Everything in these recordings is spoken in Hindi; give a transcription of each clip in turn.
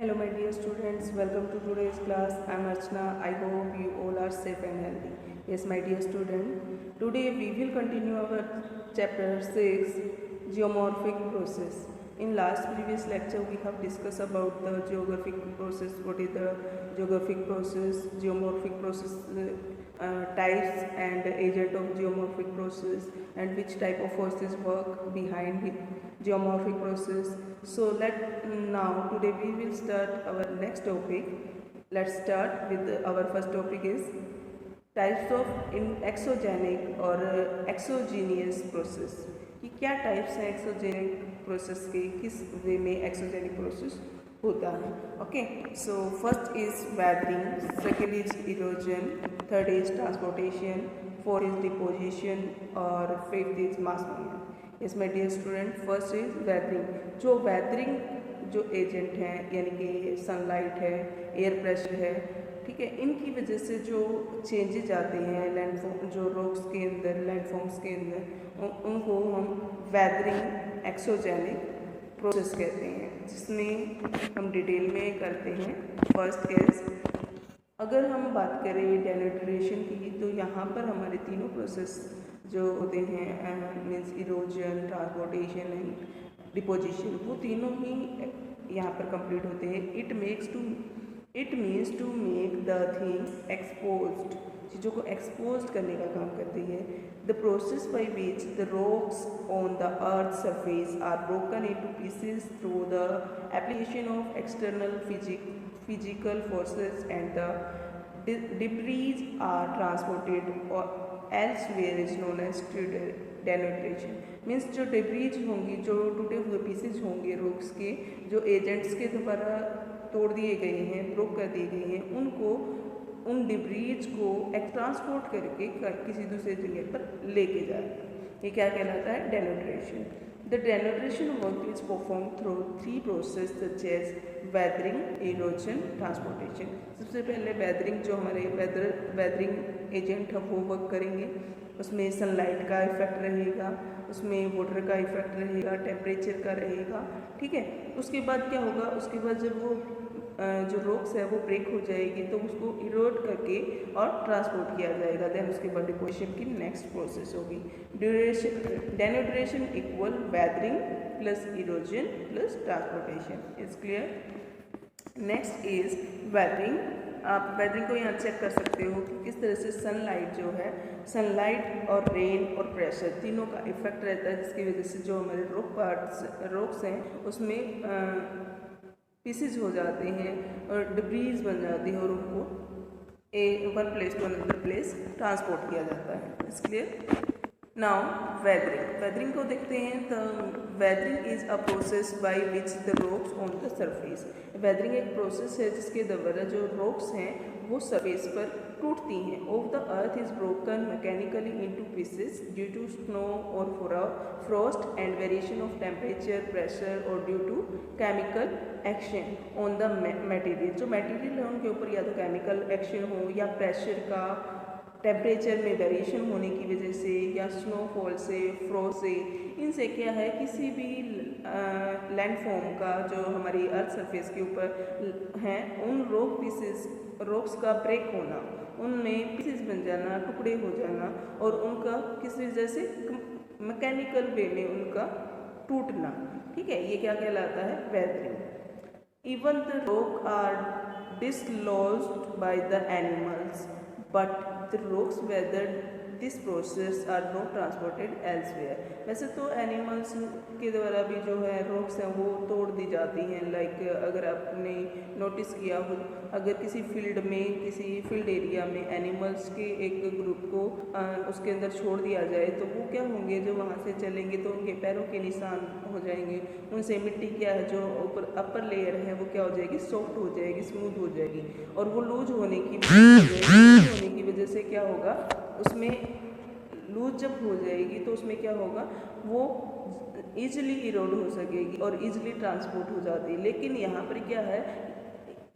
Hello my dear students, welcome to today's class. I am Archana. I hope you all are safe and healthy. Yes my dear student, today we will continue our chapter 6, geomorphic process. In last previous lecture we have discussed about the geographic process, what is the geographic process, geomorphic process types and agent of geomorphic process, and which type of forces work behind geomorphic process. So now today we will start our next topic. Let's start with our first topic is types of exogenic और एक्सोजीनियस प्रोसेस. कि क्या टाइप्स हैं एक्सोजेनिक प्रोसेस के, किस वे में एक्सोजेनिक प्रोसेस होता है. Okay, so first is weathering, second is erosion, third is transportation, fourth is deposition और fifth is mass movement. Yes my dear student, first is weathering. जो एजेंट हैं यानी कि सनलाइट है, एयर प्रेशर है, ठीक है, इनकी वजह से जो चेंजेज आते हैं लैंडफॉर्म, जो रॉक्स के अंदर, लैंडफॉर्म्स के अंदर, उनको हम वेदरिंग एक्सोजेनिक प्रोसेस कहते हैं, जिसमें हम डिटेल में करते हैं. फर्स्ट केस अगर हम बात करें डेनोट्रेशन की, तो यहाँ पर हमारे तीनों प्रोसेस जो होते हैं means erosion, transportation and deposition, वो तीनों ही यहाँ पर कंप्लीट होते हैं. It means to make the thing exposed, चीज़ों को एक्सपोज करने का काम करती है. The process by which the rocks on the earth surface are broken into pieces through the application of external physical forces and the debris are transported और elsewhere is known as denudation. Means जो डिब्रीज होंगी, जो टूटे हुए पीसेज होंगे रॉक्स के, जो एजेंट्स के द्वारा तोड़ दिए गए हैं, ब्रोक कर दिए गए हैं, उनको, उन डिब्रीज को ट्रांसपोर्ट करके किसी दूसरे जगह पर लेके जाए. ये क्या कहलाता है? Denudation. The denudation work is perform through three process such as weathering, erosion, transportation. सबसे पहले वेदरिंग, जो हमारे वेदरिंग एजेंट है वो वर्क करेंगे. उसमें सनलाइट का इफेक्ट रहेगा, उसमें वाटर का इफेक्ट रहेगा, टेम्परेचर का रहेगा, ठीक है. उसके बाद क्या होगा? उसके बाद जब वो जो रॉक्स है वो ब्रेक हो जाएगी तो उसको इरोड करके और ट्रांसपोर्ट किया जाएगा. देन उसके बाद डिपोजिशन की नेक्स्ट प्रोसेस होगी. Denudation equal weathering plus erosion plus transportation. Is clear? Next is weathering. आप वेदरिंग को यहाँ चेक कर सकते हो कि किस तरह से सनलाइट जो है, सनलाइट और रेन और प्रेशर तीनों का इफेक्ट रहता है, जिसकी वजह से जो हमारे रॉक्स हैं उसमें पीसेज हो जाते हैं और डिब्रीज बन जाती है और उनको one place to another place transport किया जाता है. इसलिए नाउ वेदरिंग को देखते हैं. तो weathering is a process by which the rocks on the surface. Weathering एक प्रोसेस है जिसके द्वारा जो रॉक्स हैं वो सरफेस पर टूटती हैं. Of the earth is broken mechanically into pieces due to snow और frost and variation of temperature, pressure और due to chemical action on the material. जो मटेरियल है उनके ऊपर या तो केमिकल एक्शन हो या प्रेशर का, टेम्परेचर में वेरिएशन होने की वजह से या स्नोफॉल से, फ्रॉस्ट से, इनसे क्या है किसी भी लैंडफॉर्म का जो हमारी अर्थ सरफेस के ऊपर हैं उन रॉक्स का ब्रेक होना, उनमें पीसेस बन जाना, टुकड़े हो जाना और उनका किसी वजह से मैकेनिकल वे में उनका टूटना, ठीक है, ये क्या कहलाता है? Weathering. Even the rock are dislodged by the animals but the rocks weathered this process are not transported elsewhere. वैसे तो एनिमल्स के द्वारा भी जो है रॉक्स हैं वो तोड़ दी जाती हैं. लाइक अगर आपने नोटिस किया हो, अगर किसी फील्ड में, किसी फील्ड एरिया में एनिमल्स के एक ग्रुप को उसके अंदर छोड़ दिया जाए तो वो क्या होंगे, जो वहाँ से चलेंगे तो उनके पैरों के निशान हो जाएंगे. उनसे मिट्टी क्या है, जो ऊपर अपर लेयर है वो क्या हो जाएगी? सॉफ्ट हो जाएगी, स्मूथ हो जाएगी. और वो लूज होने की वजह से क्या होगा? उसमें लूज जब हो जाएगी तो उसमें क्या होगा? वो ईजिली इरोड हो सकेगी और ईजिली ट्रांसपोर्ट हो जाती है. लेकिन यहाँ पर क्या है,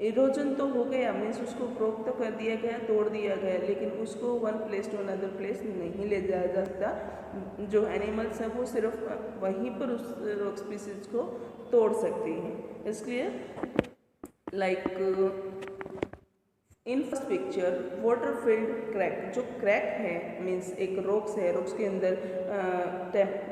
इरोजन तो हो गया, मीन्स उसको ब्रोक तो कर दिया गया, तोड़ दिया गया, लेकिन उसको one place to another place नहीं ले जाया जा सकता. जो एनिमल्स हैं वो सिर्फ वहीं पर उस रॉक स्पीसीज को तोड़ सकती हैं. इसलिए like in first picture water field crack, जो क्रैक है मीन्स एक रॉक्स है, रॉक्स के अंदर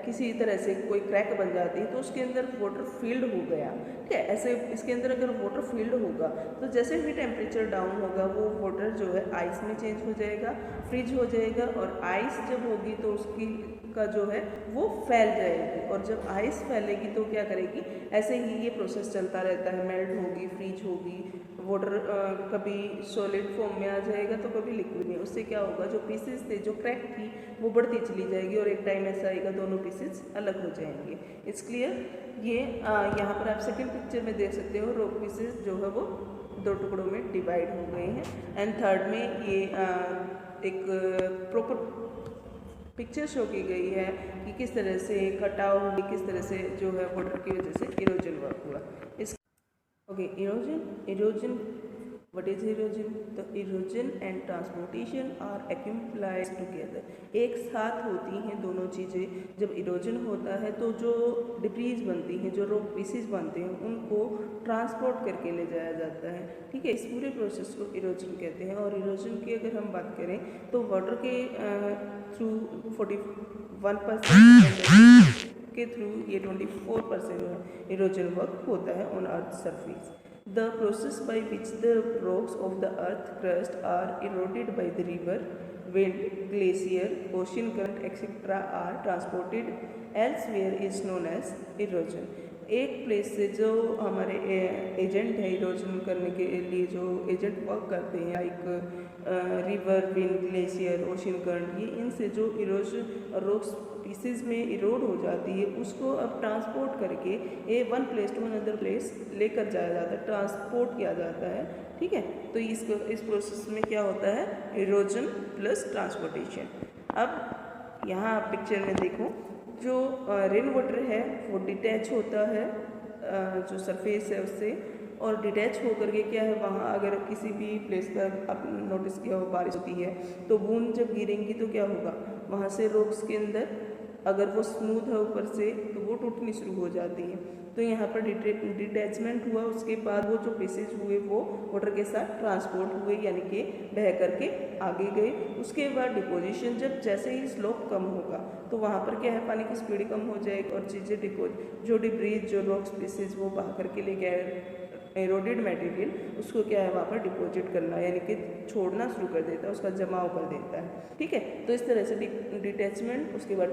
किसी तरह से कोई क्रैक बन जाती है तो उसके अंदर वाटर फील्ड हो गया, ठीक है। ऐसे इसके अंदर अगर वाटर फील्ड होगा तो जैसे ही टेम्परेचर डाउन होगा वो वाटर जो है आइस में चेंज हो जाएगा, फ्रीज हो जाएगा, और आइस जब होगी तो उसकी का जो है वो फैल जाएगी, और जब आइस फैलेगी तो क्या करेगी, ऐसे ही ये प्रोसेस चलता रहता है, मेल्ट होगी, फ्रीज होगी, वाटर कभी सॉलिड फॉर्म में आ जाएगा तो कभी लिक्विड में। उससे क्या होगा, जो पीसेस थे, जो क्रैक थी, वो बढ़ती चली जाएगी और एक टाइम ऐसा आएगा दोनों पीसेस अलग हो जाएंगे। It's clear. ये यहाँ पर आप सेकंड पिक्चर में देख सकते हो, रॉक पीसेस जो है वो दो टुकड़ों में डिवाइड हो गए हैं। एंड थर्ड में ये एक प्रॉपर पिक्चर शो की गई है कि किस तरह से कटाव हुई, किस तरह से जो है वाटर की वजह से इरोजन वर्क हुआ। इस okay, erosion what is erosion? The erosion and transportation are accumulated together। एक साथ होती हैं दोनों चीज़ें। जब इरोजन होता है तो जो डिब्रीज बनती हैं, जो रॉक पीसेस बनते हैं, उनको ट्रांसपोर्ट करके ले जाया जाता है, ठीक है। इस पूरे प्रोसेस को इरोजन कहते हैं। और इरोजन की अगर हम बात करें तो वाटर के थ्रू 41% के थ्रू ये 24% इरोजन वर्क होता है on earth surface. The process by which the rocks of the earth crust are eroded by the river, wind, glacier, ocean current, etc. are transported elsewhere is known as erosion। एक प्लेस से जो हमारे एजेंट है इरोजन करने के लिए, जो एजेंट वर्क करते हैं, like river, wind, glacier, ocean current, ये इनसे जो इरोजन रॉक्स पीसेस में इरोड हो जाती है उसको अब ट्रांसपोर्ट करके one place to another place लेकर जाया जाता है, ट्रांसपोर्ट किया जाता है, ठीक है। तो इस प्रोसेस में क्या होता है, इरोजन प्लस ट्रांसपोर्टेशन। अब यहाँ पिक्चर में देखो, जो रेन वाटर है वो डिटैच होता है जो सरफेस है उससे, और डिटैच होकर के क्या है, वहाँ अगर किसी भी प्लेस पर आप नोटिस किया हो बारिश होती है तो बूंद जब गिरेंगी तो क्या होगा, वहाँ से रॉक्स के अंदर अगर वो स्मूथ है ऊपर से तो वो टूटनी शुरू हो जाती है। तो यहाँ पर डिटैचमेंट हुआ, उसके बाद वो जो पीसेज हुए वो वाटर के साथ ट्रांसपोर्ट हुए, यानी कि बह करके आगे गए। उसके बाद डिपोजिशन, जब जैसे ही स्लोप कम होगा तो वहाँ पर क्या है, पानी की स्पीड कम हो जाएगी और चीज़ें जो डिब्रीज, जो रॉक्स पीसेज वो बहा करके ले गए एरोडेड मटेरियल, उसको क्या है वहाँ पर डिपॉजिट करना, यानी कि छोड़ना शुरू कर देता है, उसका जमाव कर देता है, ठीक है। तो इस तरह से डिटैचमेंट, उसके बाद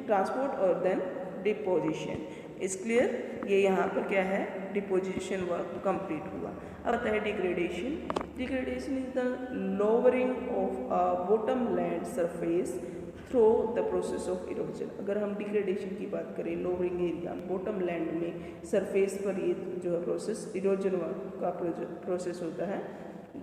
ट्रांसपोर्ट और देन डिपोजिशन। Is clear. ये यहाँ पर क्या है, डिपोजिशन वर्क कंप्लीट हुआ। अब आता है degradation. Degradation is the lowering of a bottom land surface through the process of erosion. अगर हम डिग्रेडेशन की बात करें, लोअरिंग एरिया, बॉटम लैंड में सरफेस पर ये जो है प्रोसेस इरोजन का प्रोसेस होता है।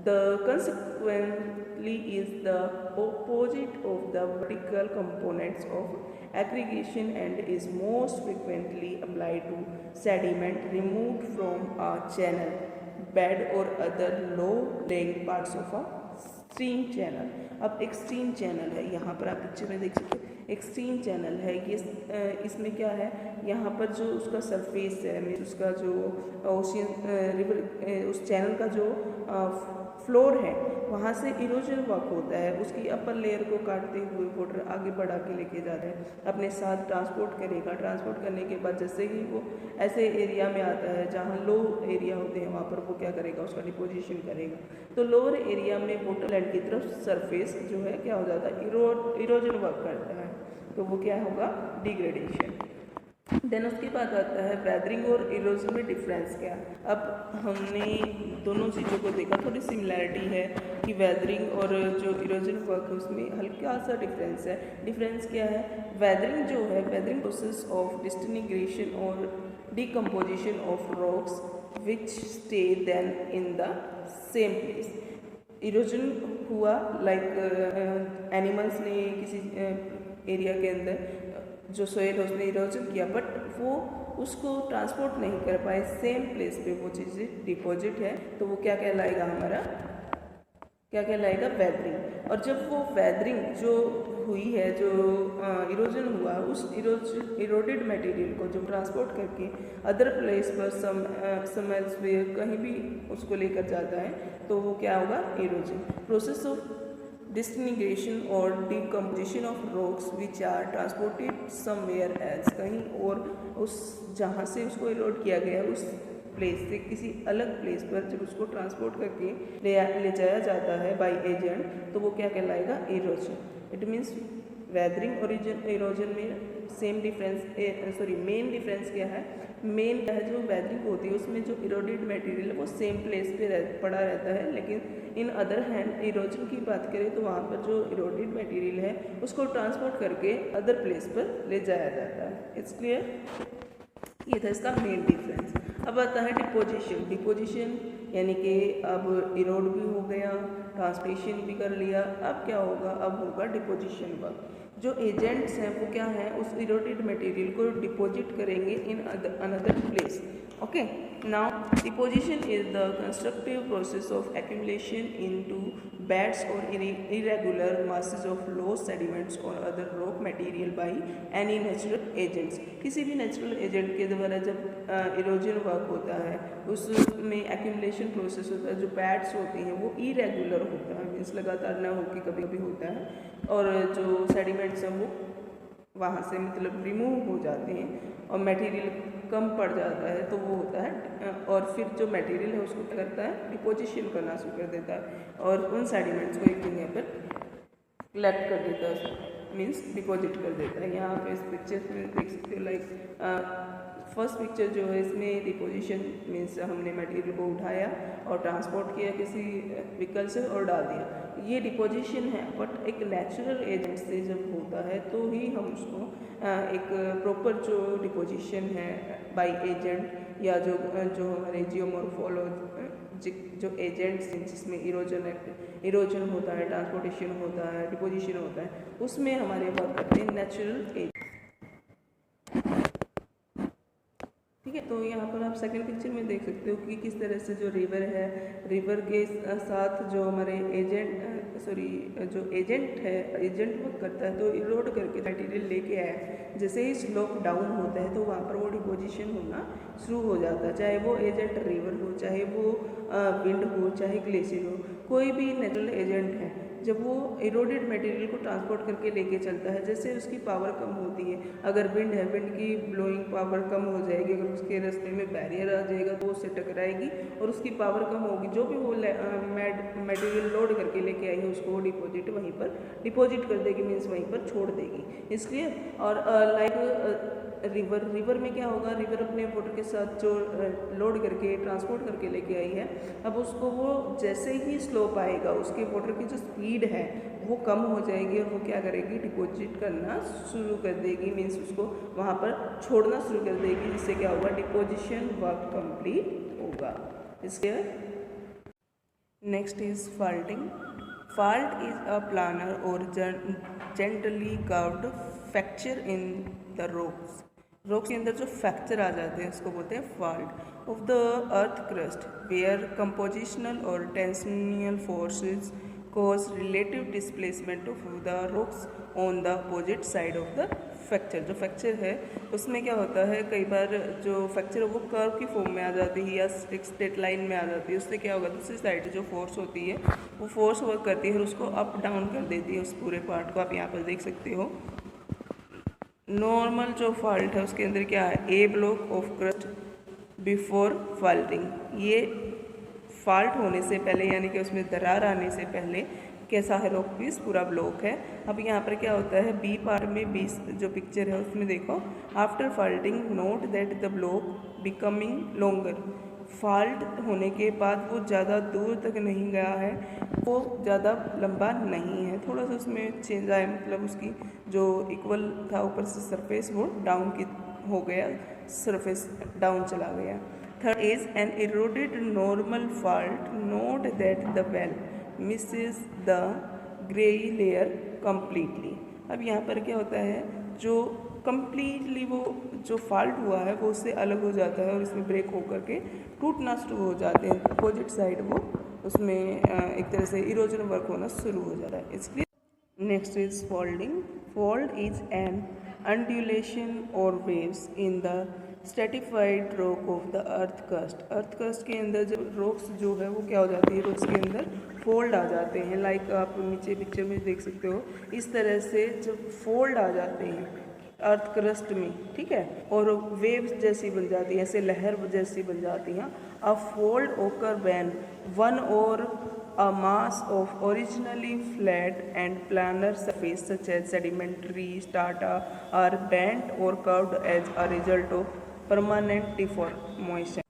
The consequently is the opposite of the vertical components of aggregation and is most frequently applied to sediment removed from a channel bed और other low lying parts of a stream channel. अब एक स्ट्रीम चैनल है, यहाँ पर आप पिक्चर में देख सकते हैं, एक स्ट्रीम चैनल है। ये इसमें क्या है, यहाँ पर जो उसका सरफेस है, उसका जो ओशियन रिवर, उस चैनल का जो फ्लोर है, वहाँ से इरोजन वर्क होता है। उसकी अपर लेयर को काटते हुए वाटर आगे बढ़ा के लेके जाता है, अपने साथ ट्रांसपोर्ट करेगा। ट्रांसपोर्ट करने के बाद जैसे ही वो ऐसे एरिया में आता है जहाँ लो एरिया होते हैं, वहाँ पर वो क्या करेगा, उसका डिपोजिशन करेगा। तो लोअर एरिया में बॉटम लैंड की तरफ सरफेस जो है क्या हो जाता है, इरोजन वर्क करता है, तो वो क्या होगा, डिग्रेडेशन। देन उसके बाद आता है वेदरिंग और इरोजन में डिफरेंस क्या। अब हमने दोनों चीज़ों को देखा, थोड़ी सिमिलैरिटी है कि वेदरिंग और जो इरोजन वर्क है उसमें हल्का सा डिफरेंस है। डिफरेंस क्या है, वेदरिंग जो है, वेदरिंग प्रोसेस ऑफ डिसइंटीग्रेशन और decomposition of rocks which stay then in the same place. Erosion हुआ लाइक एनिमल्स ने किसी एरिया के अंदर जो सोयल है उसने इरोजन किया, बट वो उसको ट्रांसपोर्ट नहीं कर पाए, सेम प्लेस पे वो चीज़ें डिपॉजिट है, तो वो क्या कहलाएगा, हमारा क्या कहलाएगा, वेदरिंग। और जब वो वेदरिंग जो हुई है, जो इरोजन हुआ, उस इरोडेड मटेरियल को जो ट्रांसपोर्ट करके अदर प्लेस पर सम एल्सवेयर कहीं भी उसको लेकर जाता है, तो वो क्या होगा, इरोजन। प्रोसेस ऑफ डिसइंटीग्रेशन और decomposition of rocks which are transported somewhere else, कहीं और उस जहाँ से उसको इरोड किया गया उस प्लेस से किसी अलग प्लेस पर जब उसको ट्रांसपोर्ट करके ले जाया जाता है बाय एजेंट, तो वो क्या कहलाएगा, इरोजन। इट मीन्स वेदरिंग और इरोजन में सेम डिफरेंस, मेन डिफरेंस क्या है, मेन क्या है, जो वेदरिंग होती है उसमें जो इरोडेड मटेरियल है वो सेम प्लेस पे पड़ा रहता है, लेकिन इन अदर हैंड इरोजन की बात करें तो वहाँ पर जो इरोडेड मटेरियल है उसको ट्रांसपोर्ट करके अदर प्लेस पर ले जाया जाता है। इट्स क्लियर, ये था इसका मेन डिफरेंस। अब आता है डिपोजिशन। डिपोजिशन यानी कि अब इरोड भी हो गया, ट्रांसपोर्टेशन भी कर लिया, अब क्या होगा, अब होगा डिपोजिशन वर्क। जो एजेंट्स हैं वो क्या है, उस इरोडेड मटेरियल को डिपॉजिट करेंगे in another place. Okay, now deposition is the constructive process of accumulation into beds और irregular masses of low sediments or other rock material by any natural agents। किसी भी नेचुरल एजेंट के द्वारा जब इरोजन वर्क होता है उसमें एक्यूमुलेशन प्रोसेस होता है, जो पैड्स होती हैं वो इरेगुलर होता है, मीन्स लगातार न होकर कभी कभी होता है, और जो सेडिमेंट्स हैं वो वहाँ से मतलब रिमूव हो जाते हैं और मटेरियल कम पड़ जाता है, तो वो होता है, और फिर जो मटेरियल है उसको क्या करता है, डिपोजिशन करना शुरू कर देता है और उन सेडिमेंट्स को एक जगह पर कलेक्ट कर देता है, मीन्स डिपॉजिट कर देता है। यहाँ पे इस पिक्चर में देख सकते हो, लाइक फर्स्ट पिक्चर जो है इसमें डिपोजिशन मीन्स हमने मटेरियल को उठाया और ट्रांसपोर्ट किया किसी व्हीकल से और डाल दिया, ये डिपोजिशन है। बट एक नेचुरल एजेंट से जब होता है तो ही हम उसको एक प्रॉपर जो डिपोजिशन है बाय एजेंट या जो हमारे जियोमॉर्फोलॉजी जो एजेंट्स हैं जिसमें इरोजन होता है, ट्रांसपोर्टेशन होता है, डिपोजिशन होता है, उसमें हमारे वर्क करते हैं नेचुरल एजेंट। ठीक है, तो यहाँ पर आप सेकंड पिक्चर में देख सकते हो कि किस तरह से जो रिवर है, रिवर के साथ जो हमारे जो एजेंट है, एजेंट वर्क करता है, तो इरोड करके मटेरियल लेके आया, जैसे ही स्लोप डाउन होता है तो वहाँ पर वो डिपोजिशन होना शुरू हो जाता है, चाहे वो एजेंट रिवर हो, चाहे वो विंड हो, चाहे ग्लेशियर हो, कोई भी नेचुरल एजेंट है, जब वो इरोडेड मटेरियल को ट्रांसपोर्ट करके लेके चलता है, जैसे उसकी पावर कम होती है, अगर विंड है, विंड की ब्लोइंग पावर कम हो जाएगी, अगर उसके रास्ते में बैरियर आ जाएगा तो उससे टकराएगी और उसकी पावर कम होगी, जो भी वो मटेरियल लोड करके लेके आई है उसको डिपॉजिट वहीं पर डिपॉजिट कर देगी, मीन्स वहीं पर छोड़ देगी, इसलिए। और लाइक रिवर में क्या होगा, रिवर अपने वाटर के साथ जो लोड करके ट्रांसपोर्ट करके लेके आई है, अब उसको वो जैसे ही स्लोप आएगा उसके वाटर की जो स्पीड है वो कम हो जाएगी और वो क्या करेगी, डिपॉजिट करना शुरू कर देगी, मीन्स उसको वहाँ पर छोड़ना शुरू कर देगी, जिससे क्या होगा, डिपोजिशन वर्क कंप्लीट होगा। इसके next is faulting. Fault is a planar और gently curved fracture in the rocks. Rocks के अंदर जो फ्रैक्चर आ जाते हैं उसको बोलते हैं fault of the earth crust, where compositional और tensional forces cause relative displacement of the rocks on the opposite side of the fracture. जो फ्रैक्चर है उसमें क्या होता है, कई बार जो फ्रैक्चर है वो कर्व की फॉर्म में आ जाती है या एक स्ट्रेट लाइन में आ जाती है, उससे क्या होगा, दूसरी साइड जो फोर्स होती है वो फोर्स वर्क करती है और उसको अप डाउन कर देती है उस पूरे पार्ट को। आप यहाँ पर देख सकते हो नॉर्मल जो फॉल्ट है उसके अंदर क्या है, a block of crust before faulting. ये फॉल्ट होने से पहले यानी कि उसमें दरार आने से पहले कैसा है, रॉक पीस पूरा ब्लॉक है। अब यहाँ पर क्या होता है, बी पार्ट में बी जो पिक्चर है उसमें देखो, after faulting note that the block becoming longer. Fault होने के बाद वो ज़्यादा दूर तक नहीं गया है, वो ज़्यादा लंबा नहीं है, थोड़ा सा उसमें चेंज आया, मतलब उसकी जो इक्वल था ऊपर से सरफेस वो डाउन की हो गया, सरफेस डाउन चला गया। Third is an eroded normal fault. Note that the well misses the grey layer completely। अब यहाँ पर क्या होता है, जो completely वो जो फॉल्ट हुआ है वो उससे अलग हो जाता है और इसमें ब्रेक होकर के टूटना शुरू हो जाते हैं, अपोजिट साइड वो उसमें एक तरह से इरोजन वर्क होना शुरू हो जाता है। इसलिए Next is folding. Fold is an undulation or waves in the stratified rock of the earth crust. Earth crust के अंदर जो rocks जो है वो क्या हो जाती है, rocks के अंदर fold आ जाते हैं। लाइक आप नीचे पिक्चर में देख सकते हो, इस तरह से जब fold आ जाते हैं अर्थ क्रस्ट में, ठीक है, और वेव्स जैसी बन जाती है, ऐसे लहर जैसी बन जाती हैं। अ फोल्ड ओकर व्हेन वन और a mass of originally flat and planar surface such as sedimentary strata are bent or curved as a result of permanent deformation.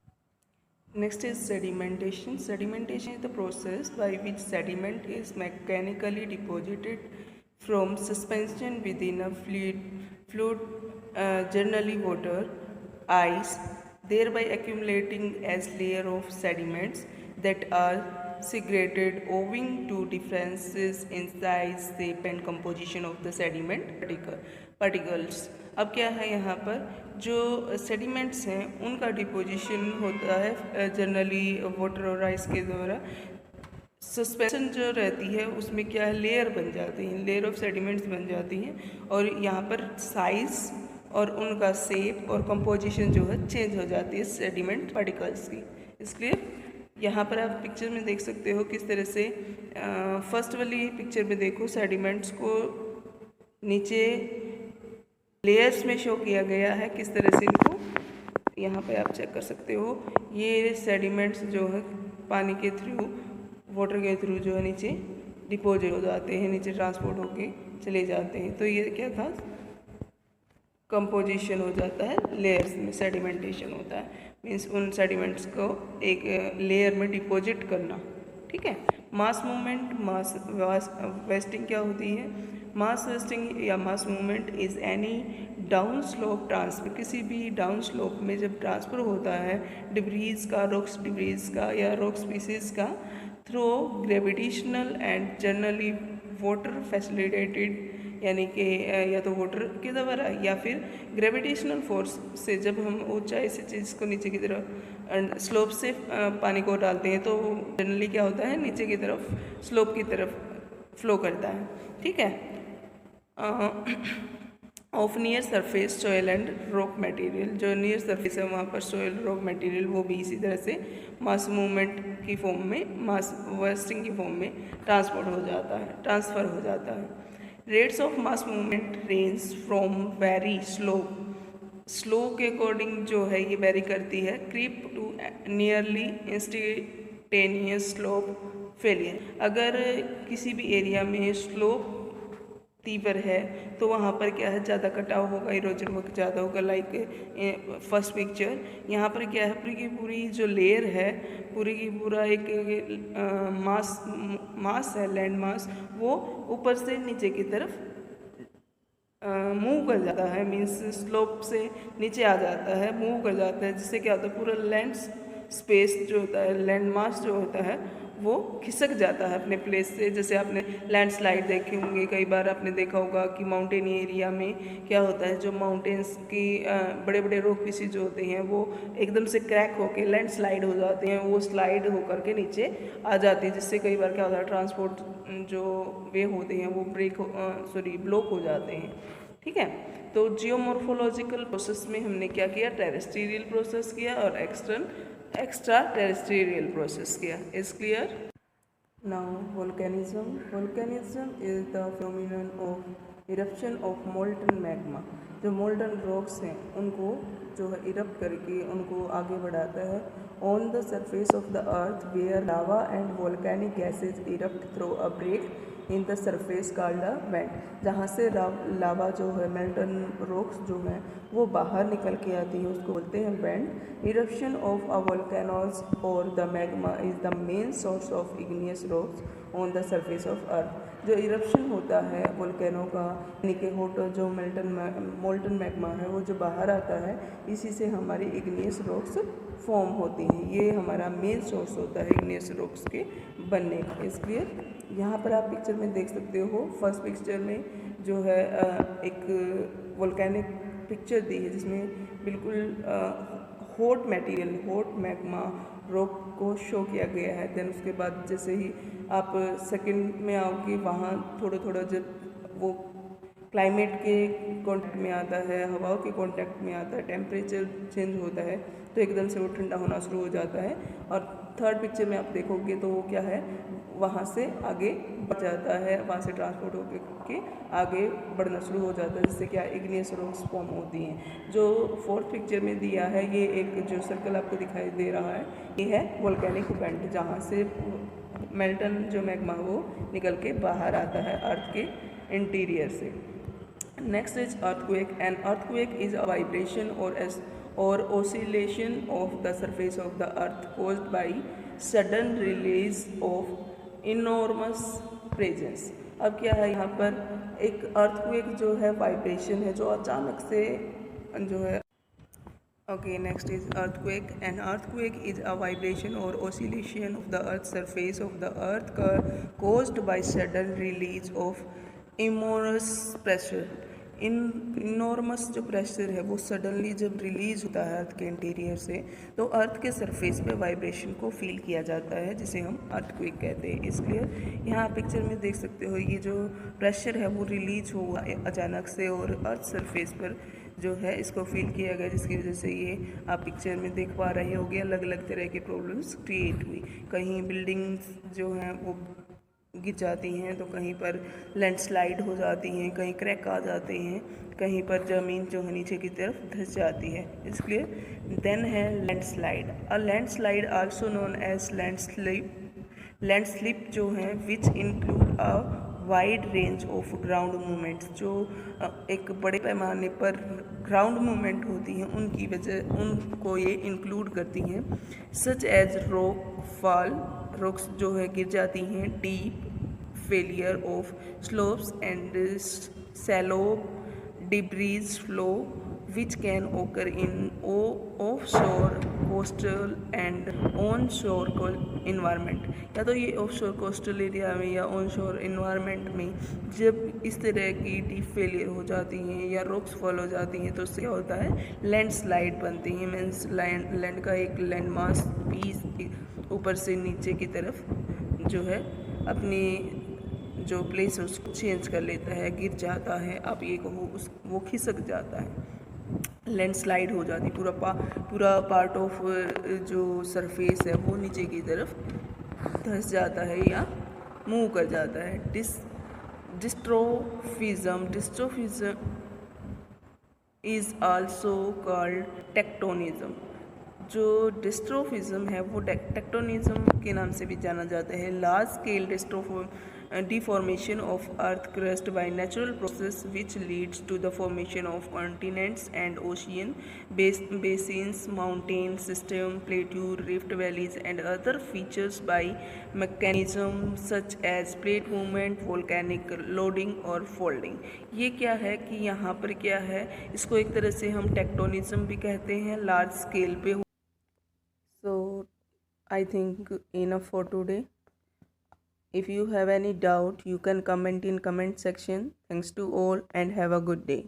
Next is sedimentation. Sedimentation is the process by which sediment is mechanically deposited from suspension within a fluid, generally water, ice, thereby accumulating as layer of sediments that are segregated owing to differences in size, shape and composition of the sediment particles. अब क्या है, यहाँ पर जो सेडिमेंट्स हैं उनका डिपोजिशन होता है जनरली वाटर और आइस के द्वारा। सस्पेंशन जो रहती है उसमें क्या है, लेयर बन जाती हैं, लेयर ऑफ सेडिमेंट्स बन जाती हैं, और यहाँ पर साइज़ और उनका शेप और कंपोजिशन जो है चेंज हो जाती है सेडिमेंट पार्टिकल्स की। इसलिए यहाँ पर आप पिक्चर में देख सकते हो किस तरह से फर्स्ट वाली पिक्चर में देखो, सेडिमेंट्स को नीचे लेयर्स में शो किया गया है, किस तरह से इनको यहाँ पे आप चेक कर सकते हो। ये सेडिमेंट्स जो है पानी के थ्रू, वाटर के थ्रू जो है नीचे डिपोजिट हो जाते हैं, नीचे ट्रांसपोर्ट होके चले जाते हैं। तो ये क्या था, कंपोजिशन हो जाता है, लेयर्स में सेडिमेंटेशन होता है, मीन्स उन सेडिमेंट्स को एक लेयर में डिपॉजिट करना, ठीक है। मास मूवमेंट, मास वेस्टिंग क्या होती है, मास वेस्टिंग या mass movement is any down slope transfer, किसी भी डाउन स्लोप में जब ट्रांसफ़र होता है डिब्रीज का, रॉक्स डिब्रीज का या रॉक स्पीसीज का, through gravitational and generally water facilitated, यानी कि या तो वाटर के द्वारा या फिर ग्रेविटेशनल फोर्स से, जब हम ऊंचाई से चीज़ को नीचे की तरफ स्लोप से पानी को डालते हैं तो जनरली क्या होता है, नीचे की तरफ स्लोप की तरफ फ्लो करता है, ठीक है। Of near surface soil and rock material, जो नियर सरफेस है वहाँ पर सॉयल रॉक मटेरियल वो भी इसी तरह से मास मूवमेंट की फॉर्म में, मास वेस्टिंग की फॉर्म में ट्रांसफर हो जाता है। Rates of mass movement range from very slow के अकॉर्डिंग जो है ये वेरी करती है, creep to nearly instantaneous slope failure. अगर किसी भी एरिया में स्लोप तीव्र है तो वहाँ पर क्या है, ज़्यादा कटाव होगा, इरोजन वर्क ज़्यादा होगा। लाइक फर्स्ट पिक्चर, यहाँ पर क्या है, पूरी की पूरी जो लेयर है, पूरी की पूरा एक मास है, लैंड मास, वो ऊपर से नीचे की तरफ मूव कर जाता है, मीन्स स्लोप से नीचे आ जाता है, मूव कर जाता है, जिससे क्या होता है, पूरा लैंड स्पेस जो होता है, लैंड मास जो होता है वो खिसक जाता है अपने प्लेस से। जैसे आपने लैंडस्लाइड देखे होंगे, कई बार आपने देखा होगा कि माउंटेन एरिया में क्या होता है, जो माउंटेन्स की बड़े बड़े रॉक पीसेस जो होते हैं वो एकदम से क्रैक होके लैंडस्लाइड हो जाते हैं, वो स्लाइड होकर के नीचे आ जाती है, जिससे कई बार क्या होता है, ट्रांसपोर्ट जो वे होते हैं वो ब्लॉक हो जाते हैं, ठीक है। तो जियोमॉर्फोलॉजिकल प्रोसेस में हमने क्या किया, टेरेस्ट्रियल प्रोसेस किया और एक्स्ट्रा टेरेस्ट्रियल प्रोसेस किया। Is clear? Now volcanism is the phenomenon of eruption of molten magma. जो मोल्टन रॉक्स हैं उनको जो है इरप्ट करके उनको आगे बढ़ाता है on the surface of the earth where lava and volcanic gases erupt through a break in the surface called a vent. जहाँ से लावा जो है, मेल्टन रॉक्स जो है वो बाहर निकल के आती है, उसको बोलते हैं vent. Eruption of a volcanoes और the magma is the main source of igneous rocks on the surface of earth. जो इरप्शन होता है वोल्केनो का, यानी कि हॉट जो मोल्टन मैग्मा है वो जो बाहर आता है, इसी से हमारी इग्नियस रॉक्स फॉर्म होती हैं। ये हमारा मेन सोर्स होता है इग्नियस रॉक्स के बनने का। इसलिए यहाँ पर आप पिक्चर में देख सकते हो, फर्स्ट पिक्चर में जो है एक वोल्केनिक पिक्चर दी है जिसमें बिल्कुल hot material, hot magma rock को शो किया गया है। देन उसके बाद जैसे ही आप सेकंड में आओगे, वहाँ थोड़ा थोड़ा जब वो क्लाइमेट के कांटेक्ट में आता है, हवाओं के कांटेक्ट में आता है, टेम्परेचर चेंज होता है तो एकदम से वो ठंडा होना शुरू हो जाता है। और थर्ड पिक्चर में आप देखोगे तो वो क्या है, वहाँ से आगे बढ़ जाता है, वहाँ से ट्रांसपोर्ट होकर के आगे बढ़ना शुरू हो जाता है, जिससे क्या इग्नियस रॉक्स फॉर्म होती हैं। जो फोर्थ पिक्चर में दिया है, ये एक जो सर्कल आपको दिखाई दे रहा है, ये है वोल्केनिक इवेंट, जहाँ से मेल्टन जो मैग्मा वो निकल के बाहर आता है अर्थ के इंटीरियर से। Next is earthquake. An earthquake is a vibration or oscillation of the surface of the earth caused by sudden release of enormous presence. अब क्या है यहाँ पर, एक earthquake जो है वाइब्रेशन है जो अचानक से जो है। Okay, next is earthquake. An earthquake is a vibration or oscillation of the earth's surface of the earth caused by sudden release of enormous pressure. Enormous जो प्रेशर है वो सडनली जब रिलीज होता है अर्थ के इंटीरियर से, तो अर्थ के सरफेस पे वाइब्रेशन को फील किया जाता है, जिसे हम अर्थक्वेक कहते हैं। इसलिए यहाँ पिक्चर में देख सकते हो, ये जो प्रेशर है वो रिलीज हुआ अचानक से और अर्थ सरफेस पर जो है इसको फील किया गया, जिसकी वजह से ये आप पिक्चर में देख पा रहे होगे अलग अलग तरह के प्रॉब्लम्स क्रिएट हुई। कहीं बिल्डिंग्स जो हैं वो गिर जाती हैं, तो कहीं पर लैंडस्लाइड हो जाती हैं, कहीं क्रैक आ जाते हैं, कहीं पर ज़मीन जो है नीचे की तरफ धंस जाती है। इसलिए देन है लैंडस्लाइड। अ लैंडस्लाइड आल्सो नोन एज लैंडस्लिप जो है which include a wide range of ground movements, जो एक बड़े पैमाने पर ग्राउंड मूवमेंट होती हैं उनकी वजह उनको ये इंक्लूड करती हैं। Such as rock fall, rocks जो है गिर जाती हैं, deep failure of slopes and shallow debris flow which can occur in offshore coastal and onshore environment। या तो ये ऑफशोर कोस्टल एरिया में या ऑनशोर इन्वायरमेंट में जब इस तरह की डीप फेलियर हो जाती हैं या रॉक्स फॉल हो जाती हैं तो उससे क्या होता है, लैंडस्लाइड बनती हैं। मीन्स लैंड का एक लैंड मास पीस ऊपर से नीचे की तरफ जो है अपनी जो प्लेस है उसको चेंज कर लेता है, गिर जाता है, आप ये कहो वो खिसक जाता है, लैंडस्लाइड हो जाती, पूरा पार्ट ऑफ जो सरफेस है वो नीचे की तरफ धंस जाता है या मूव कर जाता है। डिस्ट्रोफिज्म इज़ आल्सो कॉल्ड टेक्टोनिज्म। जो डिस्ट्रोफिज्म है वो टेक्टोनिज्म के नाम से भी जाना जाता है। Large scale deformation of earth crust by natural process which leads to the formation of continents and ocean basins, mountain system, plateau, rift valleys and other features by mechanisms such as plate movement, volcanic loading और folding। ये क्या है कि यहाँ पर क्या है, इसको एक तरह से हम टेक्टोनिज्म भी कहते हैं लार्ज स्केल पे। So I think enough for today. If you have any doubt, you can comment in comment section. Thanks to all and have a good day.